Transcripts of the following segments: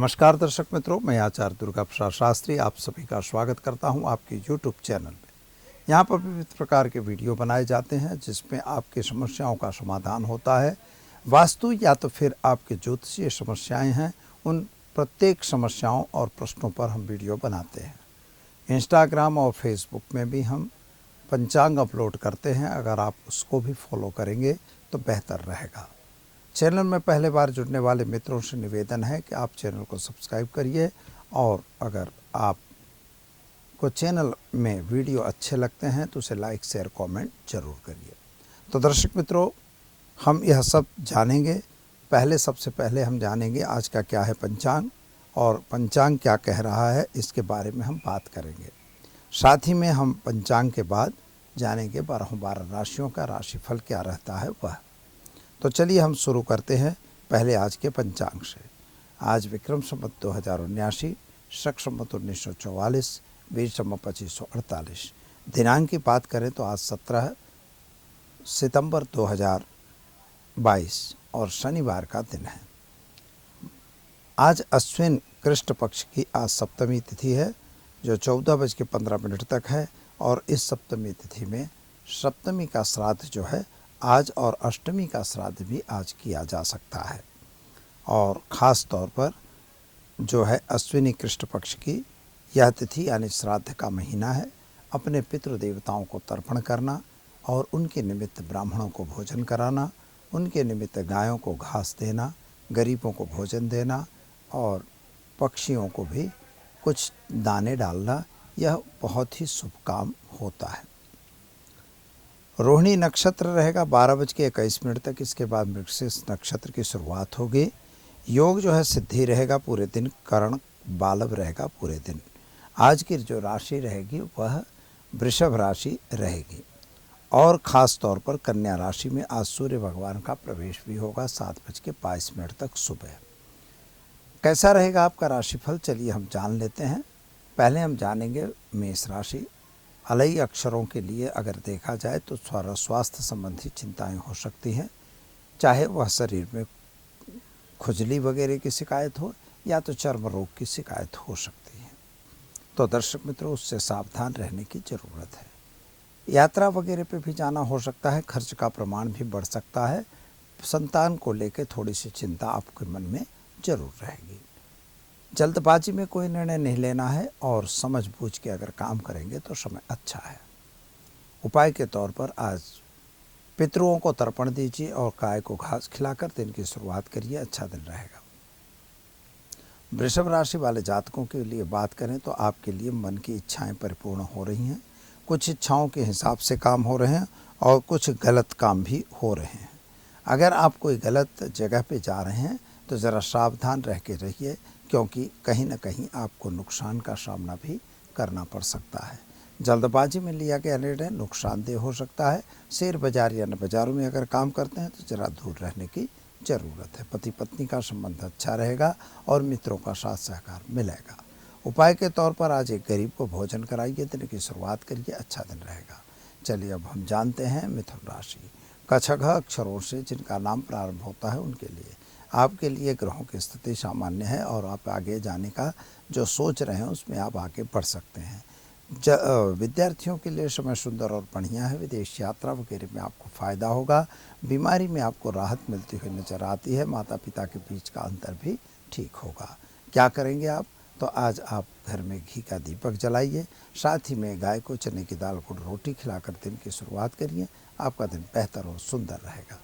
नमस्कार दर्शक मित्रों, मैं आचार्य दुर्गा प्रसाद शास्त्री आप सभी का स्वागत करता हूं आपके YouTube चैनल में। यहां पर विविध प्रकार के वीडियो बनाए जाते हैं जिसमें आपकी समस्याओं का समाधान होता है। वास्तु या तो फिर आपके ज्योतिषीय समस्याएं हैं, उन प्रत्येक समस्याओं और प्रश्नों पर हम वीडियो बनाते हैं। इंस्टाग्राम और फेसबुक में भी हम पंचांग अपलोड करते हैं, अगर आप उसको भी फॉलो करेंगे तो बेहतर रहेगा। चैनल में पहले बार जुड़ने वाले मित्रों से निवेदन है कि आप चैनल को सब्सक्राइब करिए और अगर आपको चैनल में वीडियो अच्छे लगते हैं तो उसे लाइक शेयर कमेंट जरूर करिए। तो दर्शक मित्रों, हम यह सब जानेंगे। सबसे पहले हम जानेंगे आज का क्या है पंचांग और पंचांग क्या कह रहा है, इसके बारे में हम बात करेंगे। साथ ही में हम पंचांग के बाद जानेंगे 12 राशियों का राशिफल क्या रहता है वह। तो चलिए हम शुरू करते हैं पहले आज के पंचांग से। आज विक्रम संवत 2079, शक संवत 1944, बीज संवत 2548। दिनांक की बात करें तो आज 17 सितंबर 2022 और शनिवार का दिन है। आज अश्विन कृष्ण पक्ष की आज सप्तमी तिथि है जो 14:15 तक है और इस सप्तमी तिथि में सप्तमी का श्राद्ध जो है आज और अष्टमी का श्राद्ध भी आज किया जा सकता है। और ख़ास तौर पर जो है अश्विनी कृष्ण पक्ष की यह तिथि यानी श्राद्ध का महीना है। अपने पितृदेवताओं को तर्पण करना और उनके निमित्त ब्राह्मणों को भोजन कराना, उनके निमित्त गायों को घास देना, गरीबों को भोजन देना और पक्षियों को भी कुछ दाने डालना, यह बहुत ही शुभ काम होता है। रोहिणी नक्षत्र रहेगा 12:21 तक, इसके बाद मृगशीर्ष नक्षत्र की शुरुआत होगी। योग जो है सिद्धि रहेगा पूरे दिन, करण बालव रहेगा पूरे दिन। आज की जो राशि रहेगी वह वृषभ राशि रहेगी और ख़ास तौर पर कन्या राशि में आज सूर्य भगवान का प्रवेश भी होगा 7:22 तक सुबह। कैसा रहेगा आपका राशिफल, चलिए हम जान लेते हैं। पहले हम जानेंगे मेष राशि। अलई अक्षरों के लिए अगर देखा जाए तो स्वास्थ्य संबंधी चिंताएं हो सकती हैं, चाहे वह शरीर में खुजली वगैरह की शिकायत हो या तो चर्म रोग की शिकायत हो सकती है। तो दर्शक मित्रों, उससे सावधान रहने की ज़रूरत है। यात्रा वगैरह पे भी जाना हो सकता है, खर्च का प्रमाण भी बढ़ सकता है। संतान को लेकर थोड़ी सी चिंता आपके मन में जरूर रहेगी। जल्दबाजी में कोई निर्णय नहीं लेना है और समझ बूझ के अगर काम करेंगे तो समय अच्छा है। उपाय के तौर पर आज पितरों को तर्पण दीजिए और गाय को घास खिलाकर दिन की शुरुआत करिए, अच्छा दिन रहेगा। वृषभ राशि वाले जातकों के लिए बात करें तो आपके लिए मन की इच्छाएं परिपूर्ण हो रही हैं। कुछ इच्छाओं के हिसाब से काम हो रहे हैं और कुछ गलत काम भी हो रहे हैं। अगर आप कोई गलत जगह पे जा रहे हैं तो ज़रा सावधान रह के रहिए, क्योंकि कहीं ना कहीं आपको नुकसान का सामना भी करना पड़ सकता है। जल्दबाजी में लिया गया निर्णय नुकसानदेह हो सकता है। शेयर बाजार या बाज़ारों में अगर काम करते हैं तो ज़रा दूर रहने की ज़रूरत है। पति पत्नी का संबंध अच्छा रहेगा और मित्रों का साथ सहकार मिलेगा। उपाय के तौर पर आज एक गरीब को भोजन कराइए, दिन की शुरुआत करिए, अच्छा दिन रहेगा। चलिए अब हम जानते हैं मिथुन राशि। कछघ अक्षरों से जिनका नाम प्रारंभ होता है उनके लिए आपके लिए ग्रहों की स्थिति सामान्य है और आप आगे जाने का जो सोच रहे हैं उसमें आप आगे बढ़ सकते हैं। विद्यार्थियों के लिए समय सुंदर और बढ़िया है। विदेश यात्रा वगैरह में आपको फ़ायदा होगा। बीमारी में आपको राहत मिलती हुई नजर आती है। माता पिता के बीच का अंतर भी ठीक होगा। क्या करेंगे आप, तो आज आप घर में घी का दीपक जलाइए, साथ ही में गाय को चने की दाल गुड़ रोटी खिलाकर दिन की शुरुआत करिए, आपका दिन बेहतर और सुंदर रहेगा।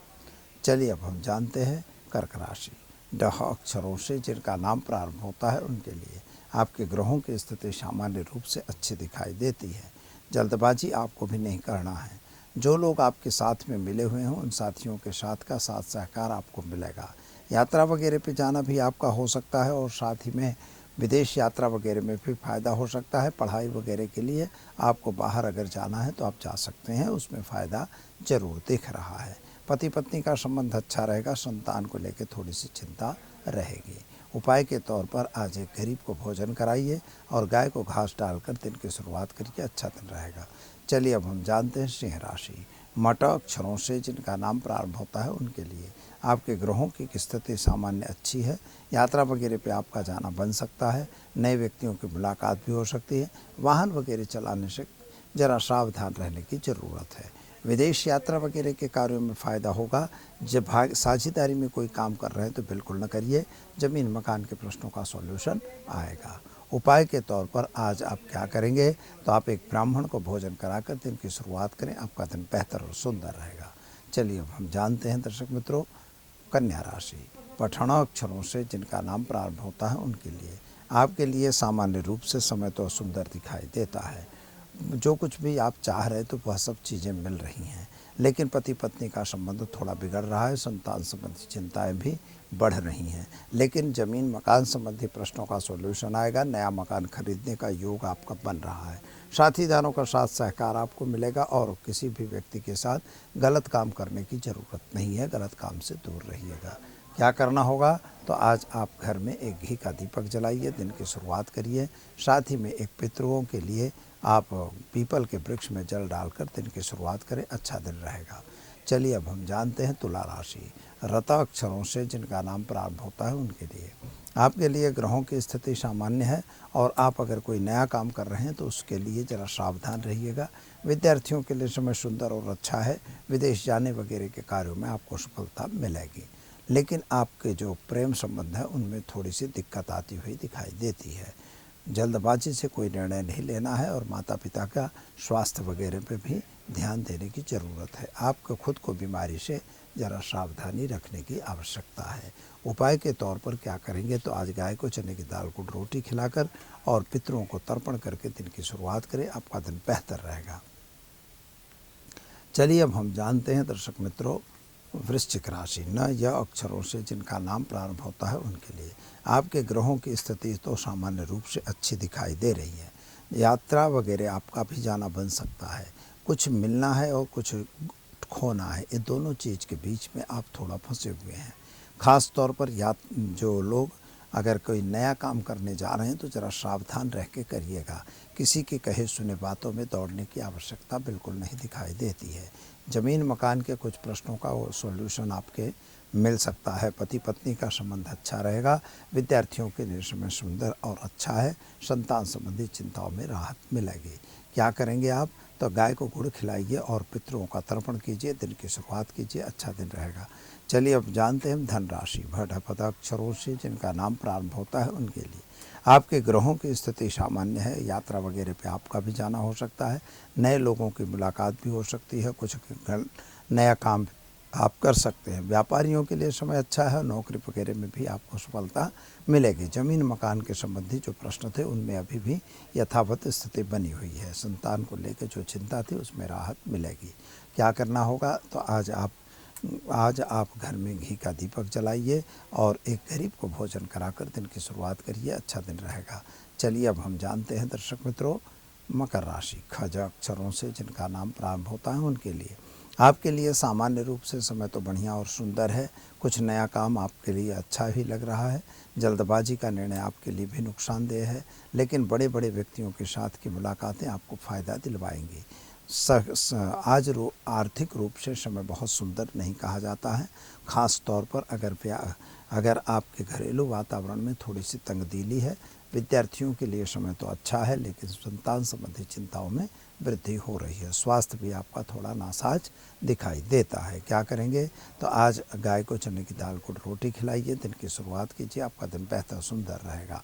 चलिए अब हम जानते हैं कर्क राशि। ड अक्षरों से जिनका नाम प्रारंभ होता है उनके लिए आपके ग्रहों की स्थिति सामान्य रूप से अच्छी दिखाई देती है। जल्दबाजी आपको भी नहीं करना है। जो लोग आपके साथ में मिले हुए हैं उन साथियों के साथ का साथ सहकार आपको मिलेगा। यात्रा वगैरह पे जाना भी आपका हो सकता है और साथ ही में विदेश यात्रा वगैरह में भी फ़ायदा हो सकता है। पढ़ाई वगैरह के लिए आपको बाहर अगर जाना है तो आप जा सकते हैं, उसमें फ़ायदा ज़रूर दिख रहा है। पति पत्नी का संबंध अच्छा रहेगा। संतान को लेकर थोड़ी सी चिंता रहेगी। उपाय के तौर पर आज एक गरीब को भोजन कराइए और गाय को घास डालकर दिन की शुरुआत करिए, अच्छा दिन रहेगा। चलिए अब हम जानते हैं सिंह राशि। मट अक्षरों से जिनका नाम प्रारंभ होता है उनके लिए आपके ग्रहों की स्थिति सामान्य अच्छी है। यात्रा वगैरह पे आपका जाना बन सकता है। नए व्यक्तियों की मुलाकात भी हो सकती है। वाहन वगैरह चलाने से ज़रा सावधान रहने की ज़रूरत है। विदेश यात्रा वगैरह के कार्यों में फ़ायदा होगा। जब साझेदारी में कोई काम कर रहे हैं तो बिल्कुल न करिए। ज़मीन मकान के प्रश्नों का सॉल्यूशन आएगा। उपाय के तौर पर आज आप क्या करेंगे, तो आप एक ब्राह्मण को भोजन कराकर दिन की शुरुआत करें। आपका दिन बेहतर और सुंदर रहेगा। चलिए अब हम जानते हैं दर्शक मित्रों, कन्या राशि पठणाक्षरों से जिनका नाम प्रारंभ होता है उनके लिए आपके लिए सामान्य रूप से समय तो सुंदर दिखाई देता है। जो कुछ भी आप चाह रहे तो वह सब चीज़ें मिल रही हैं, लेकिन पति पत्नी का संबंध थोड़ा बिगड़ रहा है। संतान संबंधी चिंताएं भी बढ़ रही हैं, लेकिन ज़मीन मकान संबंधी प्रश्नों का सॉल्यूशन आएगा। नया मकान खरीदने का योग आपका बन रहा है। साथीदारों का साथ सहकार आपको मिलेगा और किसी भी व्यक्ति के साथ गलत काम करने की ज़रूरत नहीं है। गलत काम से दूर रहिएगा। क्या करना होगा, तो आज आप घर में एक घी का दीपक जलाइए, दिन की शुरुआत करिए। साथ ही में एक पितरों के लिए आप पीपल के वृक्ष में जल डालकर दिन की शुरुआत करें। अच्छा दिन रहेगा। चलिए अब हम जानते हैं तुला राशि रता अक्षरों से जिनका नाम प्रारंभ होता है उनके लिए आपके लिए ग्रहों की स्थिति सामान्य है और आप अगर कोई नया काम कर रहे हैं तो उसके लिए ज़रा सावधान रहिएगा। विद्यार्थियों के लिए समय सुंदर और अच्छा है। विदेश जाने वगैरह के कार्यों में आपको सफलता मिलेगी, लेकिन आपके जो प्रेम संबंध है उनमें थोड़ी सी दिक्कत आती हुई दिखाई देती है। जल्दबाजी से कोई निर्णय नहीं लेना है और माता पिता का स्वास्थ्य वगैरह पे भी ध्यान देने की ज़रूरत है। आपको खुद को बीमारी से ज़रा सावधानी रखने की आवश्यकता है। उपाय के तौर पर क्या करेंगे, तो आज गाय को चने की दाल को रोटी खिलाकर और पितरों को तर्पण करके दिन की शुरुआत करें। आपका दिन बेहतर रहेगा। चलिए अब हम जानते हैं दर्शक मित्रों वृश्चिक राशि न यह अक्षरों से जिनका नाम प्रारंभ होता है उनके लिए आपके ग्रहों की स्थिति तो सामान्य रूप से अच्छी दिखाई दे रही है। यात्रा वगैरह आपका भी जाना बन सकता है। कुछ मिलना है और कुछ खोना है, ये दोनों चीज़ के बीच में आप थोड़ा फंसे हुए हैं। ख़ास तौर पर जो लोग अगर कोई नया काम करने जा रहे हैं तो ज़रा सावधान रह के करिएगा। किसी के कहे सुने बातों में दौड़ने की आवश्यकता बिल्कुल नहीं दिखाई देती है। ज़मीन मकान के कुछ प्रश्नों का सॉल्यूशन आपके मिल सकता है। पति पत्नी का संबंध अच्छा रहेगा। विद्यार्थियों के लिए समय सुंदर और अच्छा है। संतान संबंधी चिंताओं में राहत मिलेगी। क्या करेंगे आप, तो गाय को गुड़ खिलाइए और पितरों का तर्पण कीजिए। दिन की शुरुआत कीजिए। अच्छा दिन रहेगा। चलिए अब जानते हैं धन राशि भट अक्षरों से जिनका नाम प्रारंभ होता है उनके लिए आपके ग्रहों की स्थिति सामान्य है। यात्रा वगैरह पे आपका भी जाना हो सकता है। नए लोगों की मुलाकात भी हो सकती है। कुछ नया काम आप कर सकते हैं। व्यापारियों के लिए समय अच्छा है। नौकरी वगैरह में भी आपको सफलता मिलेगी। ज़मीन मकान के संबंधी जो प्रश्न थे उनमें अभी भी यथावत स्थिति बनी हुई है। संतान को लेकर जो चिंता थी उसमें राहत मिलेगी। क्या करना होगा, तो आज आप घर में घी का दीपक जलाइए और एक गरीब को भोजन कराकर दिन की शुरुआत करिए। अच्छा दिन रहेगा। चलिए अब हम जानते हैं दर्शक मित्रों मकर राशि खज अक्षरों से जिनका नाम प्रारंभ होता है उनके लिए आपके लिए सामान्य रूप से समय तो बढ़िया और सुंदर है। कुछ नया काम आपके लिए अच्छा भी लग रहा है। जल्दबाजी का निर्णय आपके लिए भी नुकसानदेह है, लेकिन बड़े बड़े व्यक्तियों के साथ की मुलाकातें आपको फ़ायदा दिलवाएंगी। आज आर्थिक रूप से समय बहुत सुंदर नहीं कहा जाता है। ख़ास तौर पर अगर आपके घरेलू वातावरण में थोड़ी सी तंगदीली है। विद्यार्थियों के लिए समय तो अच्छा है, लेकिन संतान संबंधी चिंताओं में वृद्धि हो रही है। स्वास्थ्य भी आपका थोड़ा नासाज दिखाई देता है। क्या करेंगे, तो आज गाय को चने की दाल को रोटी खिलाइए। दिन की शुरुआत कीजिए। आपका दिन बेहतर सुंदर रहेगा।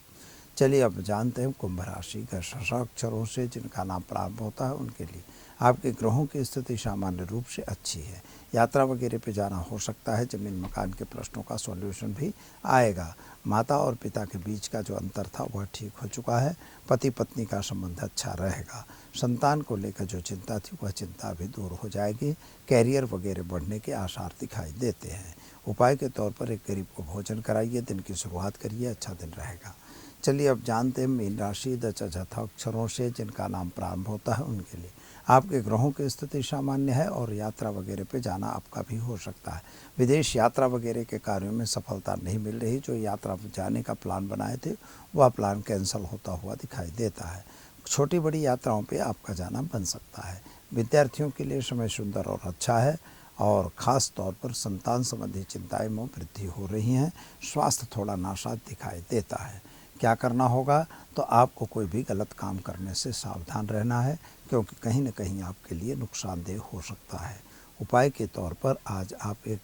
चलिए अब जानते हैं कुंभ राशि अक्षरों से जिनका नाम प्रारंभ होता है उनके लिए आपके ग्रहों की स्थिति सामान्य रूप से अच्छी है। यात्रा वगैरह पे जाना हो सकता है। ज़मीन मकान के प्रश्नों का सॉल्यूशन भी आएगा। माता और पिता के बीच का जो अंतर था वह ठीक हो चुका है। पति पत्नी का संबंध अच्छा रहेगा। संतान को लेकर जो चिंता थी वह चिंता भी दूर हो जाएगी। कैरियर वगैरह बढ़ने के आसार दिखाई देते हैं। उपाय के तौर पर एक गरीब को भोजन कराइए। दिन की शुरुआत करिए। अच्छा दिन रहेगा। चलिए अब जानते हैं मीन राशि दशा अक्षरों से जिनका नाम प्रारंभ होता है उनके लिए आपके ग्रहों की स्थिति सामान्य है और यात्रा वगैरह पे जाना आपका भी हो सकता है। विदेश यात्रा वगैरह के कार्यों में सफलता नहीं मिल रही। जो यात्रा जाने का प्लान बनाए थे वह प्लान कैंसिल होता हुआ दिखाई देता है। छोटी बड़ी यात्राओं पे आपका जाना बन सकता है। विद्यार्थियों के लिए समय सुंदर और अच्छा है और ख़ास तौर पर संतान संबंधी चिंताएं में वृद्धि हो रही हैं। स्वास्थ्य थोड़ा नासाज दिखाई देता है। क्या करना होगा? तो आपको कोई भी गलत काम करने से सावधान रहना है, क्योंकि कहीं न कहीं आपके लिए नुकसानदेह हो सकता है। उपाय के तौर पर आज आप एक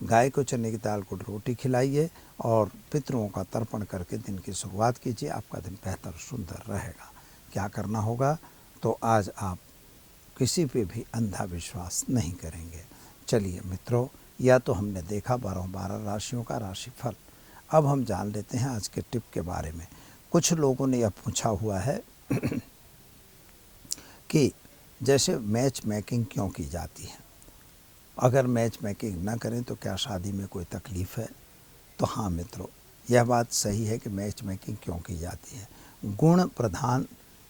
गाय को चने की दाल गुड़ रोटी खिलाइए और पितरों का तर्पण करके दिन की शुरुआत कीजिए। आपका दिन बेहतर सुंदर रहेगा। क्या करना होगा? तो आज आप किसी पे भी अंधा विश्वास नहीं करेंगे। चलिए मित्रों, या तो हमने देखा 12 राशियों का राशिफल। अब हम जान लेते हैं आज के टिप के बारे में। कुछ लोगों ने यह पूछा हुआ है कि जैसे मैच मेकिंग क्यों की जाती है? अगर मैच मेकिंग ना करें तो क्या शादी में कोई तकलीफ़ है? तो हाँ मित्रों, यह बात सही है कि मैच मेकिंग क्यों की जाती है। गुण प्रधान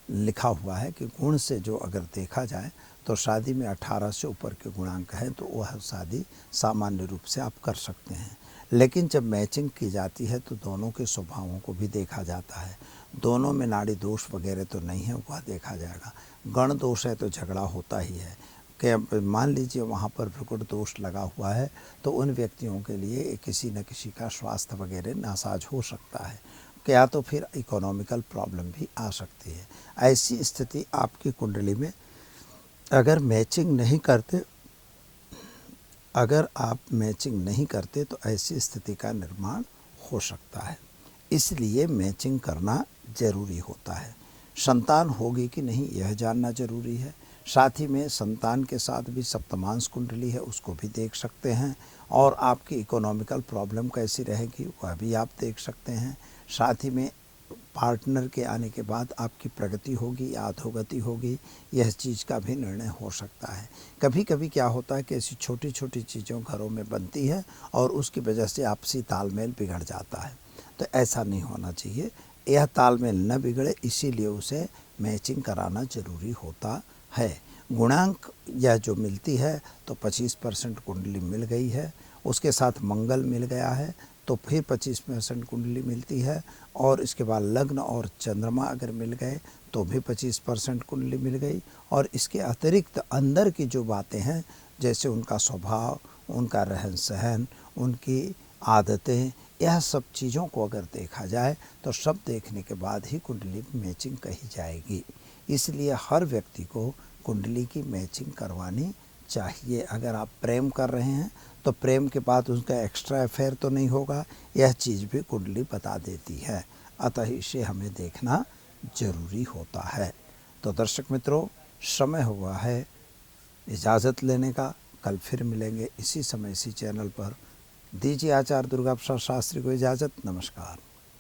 लिखा हुआ है कि गुण से जो अगर देखा जाए तो शादी में 18 से ऊपर के गुणांक हैं तो वह शादी सामान्य रूप से आप कर सकते हैं। लेकिन जब मैचिंग की जाती है तो दोनों के स्वभावों को भी देखा जाता है। दोनों में नाड़ी दोष वगैरह तो नहीं है, वह देखा जाएगा। गण दोष है तो झगड़ा होता ही है। कि मान लीजिए वहाँ पर भ्रुकुट दोष लगा हुआ है तो उन व्यक्तियों के लिए किसी न किसी का स्वास्थ्य वगैरह नासाज हो सकता है, या तो फिर इकोनॉमिकल प्रॉब्लम भी आ सकती है। ऐसी स्थिति आपकी कुंडली में अगर आप मैचिंग नहीं करते तो ऐसी स्थिति का निर्माण हो सकता है। इसलिए मैचिंग करना ज़रूरी होता है। संतान होगी कि नहीं यह जानना ज़रूरी है। साथ ही में संतान के साथ भी सप्तमांश कुंडली है, उसको भी देख सकते हैं। और आपकी इकोनॉमिकल प्रॉब्लम कैसी रहेगी वह भी आप देख सकते हैं। साथ ही में पार्टनर के आने के बाद आपकी प्रगति होगी या अधोगति होगी, यह चीज़ का भी निर्णय हो सकता है। कभी कभी क्या होता है कि ऐसी छोटी छोटी चीज़ों घरों में बनती है और उसकी वजह से आपसी तालमेल बिगड़ जाता है। तो ऐसा नहीं होना चाहिए। यह तालमेल न बिगड़े, इसीलिए उसे मैचिंग कराना ज़रूरी होता है। गुणांक यह जो मिलती है तो 25% कुंडली मिल गई है, उसके साथ मंगल मिल गया है तो फिर 25% कुंडली मिलती है, और इसके बाद लग्न और चंद्रमा अगर मिल गए तो भी 25% कुंडली मिल गई। और इसके अतिरिक्त अंदर की जो बातें हैं, जैसे उनका स्वभाव, उनका रहन सहन, उनकी आदतें, यह सब चीज़ों को अगर देखा जाए तो सब देखने के बाद ही कुंडली मैचिंग कही जाएगी। इसलिए हर व्यक्ति को कुंडली की मैचिंग करवानी चाहिए। अगर आप प्रेम कर रहे हैं तो प्रेम के बाद उसका एक्स्ट्रा अफेयर तो नहीं होगा, यह चीज़ भी कुंडली बता देती है। अतः इसे हमें देखना जरूरी होता है। तो दर्शक मित्रों, समय हुआ है इजाज़त लेने का। कल फिर मिलेंगे इसी समय इसी चैनल पर। दीजिए आचार्य दुर्गा प्रसाद शास्त्री को इजाज़त। नमस्कार।